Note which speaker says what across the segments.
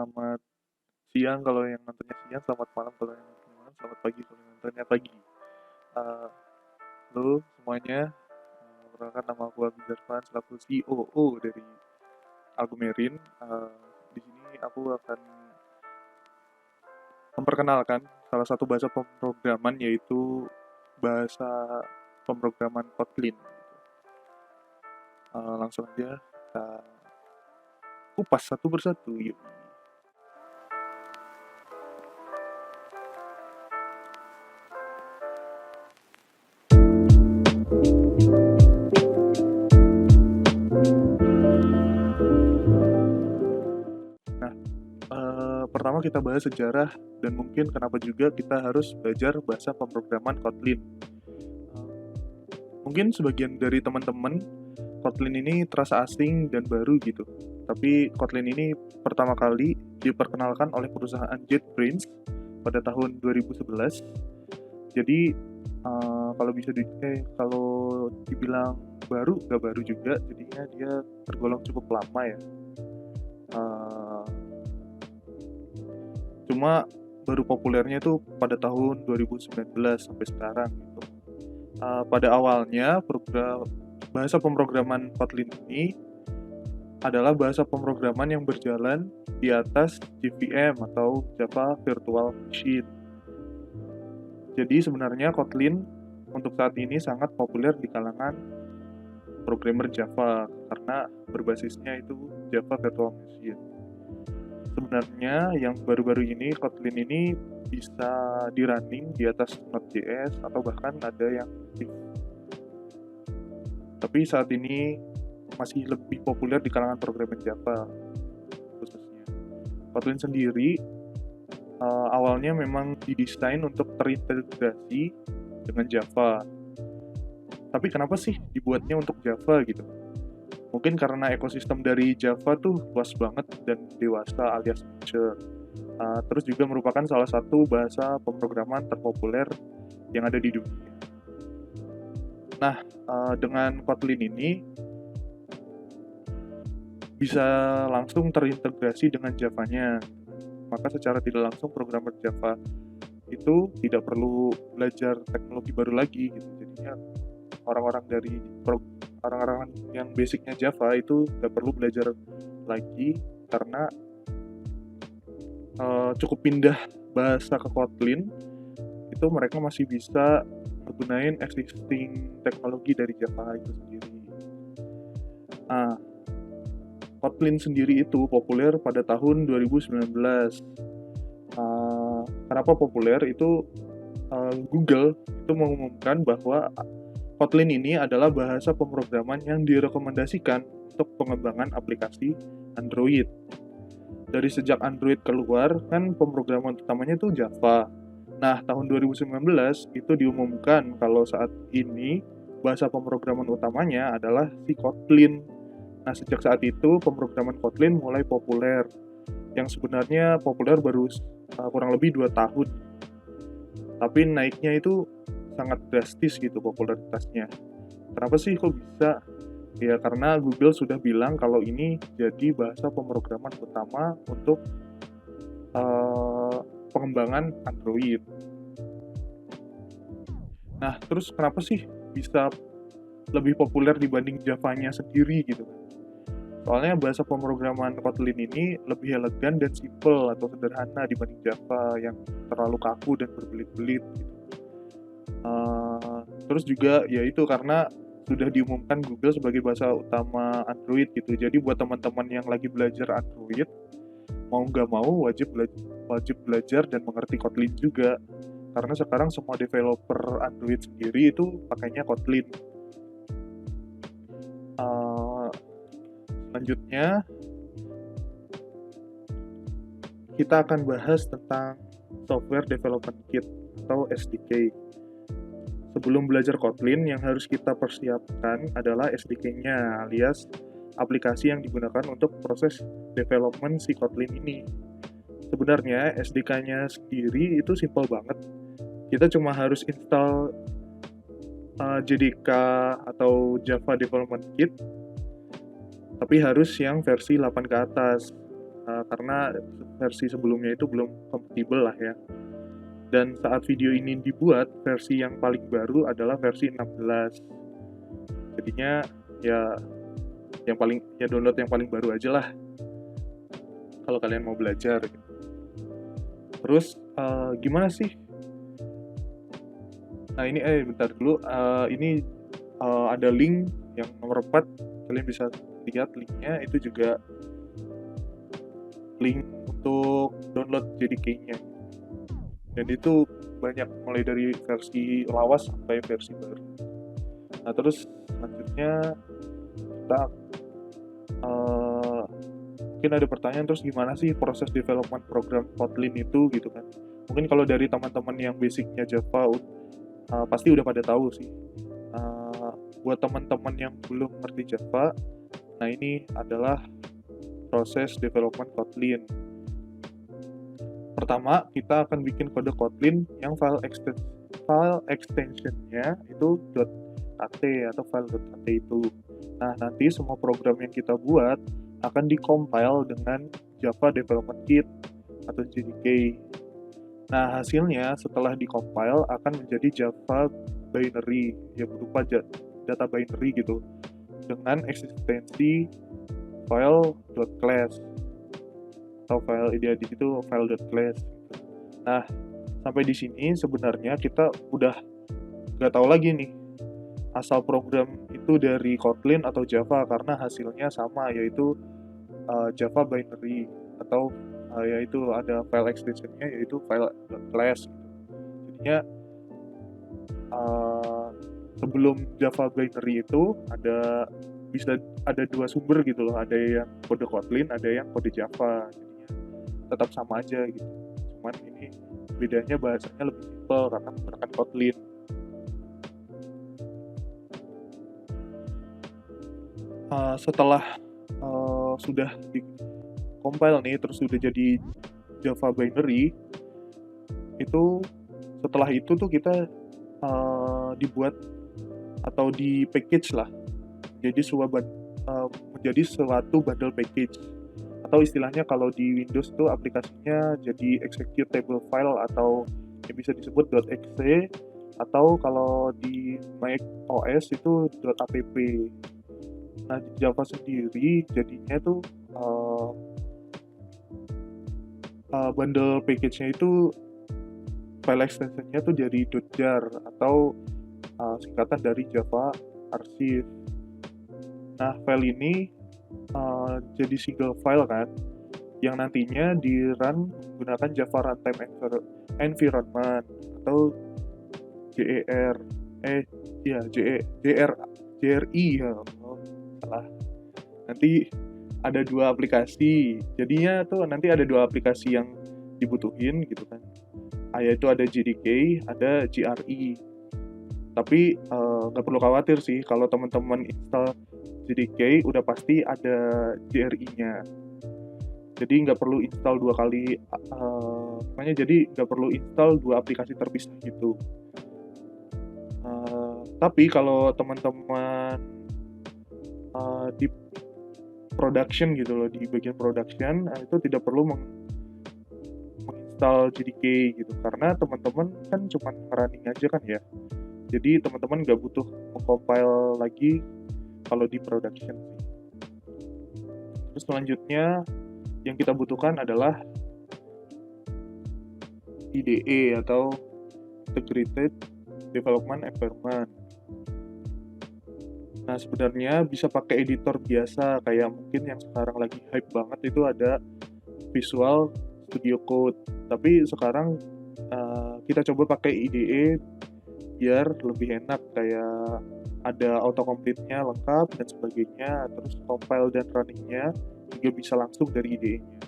Speaker 1: selamat siang kalau yang nontonnya siang, selamat malam kalau yang nontonnya malam, selamat pagi kalau yang nontonnya pagi. Eh, Halo semuanya, perkenalkan nama aku Agus Darman selaku COO dari Algomerin. Di sini aku akan memperkenalkan salah satu bahasa pemrograman yaitu bahasa pemrograman Kotlin. Langsung aja kita kupas satu persatu yuk. Nah, pertama kita bahas sejarah dan mungkin kenapa juga kita harus belajar bahasa pemrograman Kotlin. Eh, Mungkin sebagian dari teman-teman Kotlin ini terasa asing dan baru gitu. Tapi Kotlin ini pertama kali diperkenalkan oleh perusahaan JetBrains pada tahun 2011. Jadi kalau dibilang baru nggak baru juga, jadinya dia tergolong cukup lama ya. Eh, Cuma baru populernya itu pada tahun 2019 sampai sekarang gitu. Pada awalnya bahasa pemrograman Kotlin ini adalah bahasa pemrograman yang berjalan di atas JVM atau Java Virtual Machine. Jadi sebenarnya Kotlin untuk saat ini sangat populer di kalangan programmer Java karena berbasisnya itu Java Virtual Machine. Sebenarnya yang baru-baru ini Kotlin ini bisa di running di atas Node.js atau bahkan ada yang Swift. Tapi saat ini masih lebih populer di kalangan programmer Java khususnya. Kotlin sendiri awalnya memang didesain untuk terintegrasi dengan Java. Tapi kenapa sih dibuatnya untuk Java gitu? Mungkin karena ekosistem dari Java tuh luas banget dan dewasa alias mature. Terus juga merupakan salah satu bahasa pemrograman terpopuler yang ada di dunia. Nah, dengan Kotlin ini bisa langsung terintegrasi dengan Java-nya. Maka secara tidak langsung programmer Java itu tidak perlu belajar teknologi baru lagi gitu. Jadinya orang-orang yang basicnya Java itu nggak perlu belajar lagi karena cukup pindah bahasa ke Kotlin itu mereka masih bisa menggunakan existing teknologi dari Java itu sendiri. Nah, Kotlin sendiri itu populer pada tahun 2019. Kenapa populer? Itu Google itu mengumumkan bahwa Kotlin ini adalah bahasa pemrograman yang direkomendasikan untuk pengembangan aplikasi Android. Dari sejak Android keluar, kan pemrograman utamanya itu Java. Nah, tahun 2019 itu diumumkan kalau saat ini bahasa pemrograman utamanya adalah si Kotlin. Nah, sejak saat itu pemrograman Kotlin mulai populer. Yang sebenarnya populer baru kurang lebih 2 tahun. Tapi naiknya itu sangat drastis gitu popularitasnya. Kenapa sih kok bisa? Ya karena Google sudah bilang kalau ini jadi bahasa pemrograman utama untuk pengembangan Android. Nah, terus kenapa sih bisa lebih populer dibanding Java-nya sendiri gitu? Soalnya bahasa pemrograman Kotlin ini lebih elegan dan simple atau sederhana dibanding Java yang terlalu kaku dan berbelit-belit. Gitu. Terus juga ya itu karena sudah diumumkan Google sebagai bahasa utama Android gitu. Jadi buat teman-teman yang lagi belajar Android, mau nggak mau wajib belajar dan mengerti Kotlin juga. Karena sekarang semua developer Android sendiri itu pakainya Kotlin. Selanjutnya, kita akan bahas tentang Software Development Kit atau SDK. Sebelum belajar Kotlin, yang harus kita persiapkan adalah SDK-nya, alias aplikasi yang digunakan untuk proses development si Kotlin ini. Sebenarnya SDK-nya sendiri itu simple banget. Kita cuma harus install JDK atau Java Development Kit, tapi harus yang versi 8 ke atas. karena versi sebelumnya itu belum kompatibel lah ya. Dan saat video ini dibuat, versi yang paling baru adalah versi 16. Jadinya ya download yang paling baru aja lah kalau kalian mau belajar. Terus gimana sih? Nah ini bentar dulu, ini ada link yang nomor 4, kalian bisa lihat linknya, itu juga link untuk download JDK-nya. Dan itu banyak, mulai dari versi lawas sampai versi baru. Nah terus selanjutnya kita mungkin ada pertanyaan, terus gimana sih proses development program Kotlin itu gitu kan. Mungkin kalau dari teman-teman yang basicnya Java pasti udah pada tahu sih. Buat teman-teman yang belum ngerti Java, nah ini adalah proses development Kotlin. Pertama, kita akan bikin kode Kotlin yang file extension-nya itu .at atau file.at itu. Nah, nanti semua program yang kita buat akan di-compile dengan Java Development Kit atau JDK. Nah, hasilnya setelah di-compile akan menjadi Java binary, ya berupa data binary gitu, dengan eksistensi file.class atau file ideal di situ file.class. Nah, sampai di sini sebenarnya kita udah nggak tahu lagi nih asal program itu dari Kotlin atau Java, karena hasilnya sama, yaitu Java binary atau yaitu ada file extension-nya yaitu file.class. Jadinya sebelum Java binary itu bisa ada dua sumber gitu loh, ada yang kode Kotlin, ada yang kode Java. Tetap sama aja gitu, cuman ini bedanya bahasanya lebih simpel karena menggunakan Kotlin. Setelah sudah di-compile nih, terus sudah jadi Java binary, itu setelah itu tuh kita dibuat atau di package lah, jadi menjadi suatu bundle package, atau istilahnya kalau di Windows tuh aplikasinya jadi executable file atau yang bisa disebut .exe, atau kalau di Mac OS itu .app. Nah, di Java sendiri jadinya tuh bundle package-nya itu file extension-nya tuh jadi .jar atau singkatan dari Java Archive. Nah, file ini jadi single file kan, yang nantinya di-run menggunakan Java Runtime Environment atau JRI ya, salah. Nanti ada dua aplikasi, jadinya tuh nanti ada dua aplikasi yang dibutuhin gitu kan, yaitu ada JDK, ada JRE. Tapi nggak perlu khawatir sih, kalau teman-teman install JDK udah pasti ada JRE-nya. Jadi nggak perlu install dua kali, jadi nggak perlu install dua aplikasi terpisah gitu. Tapi kalau teman-teman di production gitu loh, di bagian production itu tidak perlu menginstall JDK gitu, karena teman-teman kan cuma running aja kan ya. Jadi teman-teman nggak butuh mengcompile lagi kalau di production. Terus selanjutnya yang kita butuhkan adalah IDE atau Integrated Development Environment. Nah, sebenarnya bisa pakai editor biasa, kayak mungkin yang sekarang lagi hype banget itu ada Visual Studio Code. Tapi sekarang kita coba pakai IDE biar lebih enak, kayak ada autocomplete-nya lengkap dan sebagainya, terus compile dan running-nya juga bisa langsung dari IDE-nya.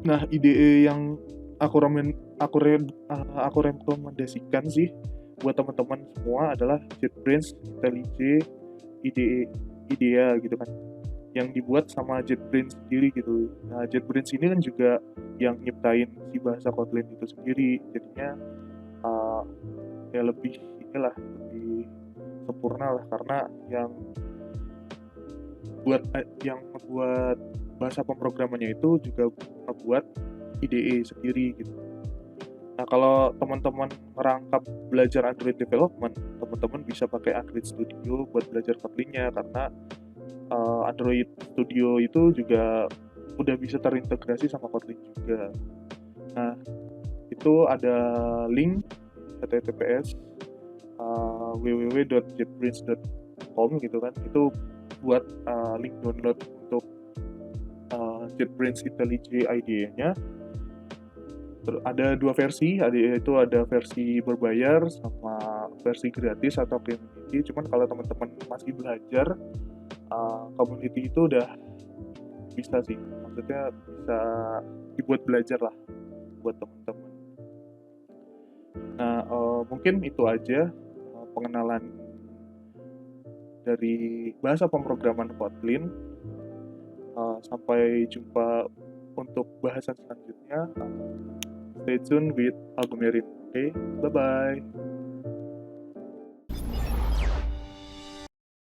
Speaker 1: Nah, IDE yang aku rekomendasikan sih buat teman-teman semua adalah JetBrains IntelliJ IDEA gitu kan, yang dibuat sama JetBrains sendiri gitu. Nah, JetBrains ini kan juga yang nyiptain si bahasa Kotlin itu sendiri, jadinya ya lebih sempurna lah, karena yang membuat bahasa pemrogramannya itu juga ngebuat IDE sendiri gitu. Nah, kalau teman-teman merangkap belajar Android development, teman-teman bisa pakai Android Studio buat belajar Kotlin-nya, karena Android Studio itu juga udah bisa terintegrasi sama Kotlin juga. Nah, itu ada link https www.jetbrains.com gitu kan. Itu buat link download untuk JetBrains IntelliJ IDE-nya. Ada dua versi, yaitu ada versi berbayar sama versi gratis atau community. Cuman kalau teman-teman masih belajar, community itu udah bisa sih, maksudnya bisa dibuat belajar lah buat teman-teman. Nah, mungkin itu aja pengenalan dari bahasa pemrograman Kotlin. Sampai jumpa untuk bahasan selanjutnya. Stay tuned with Algomerin. Oke, bye-bye.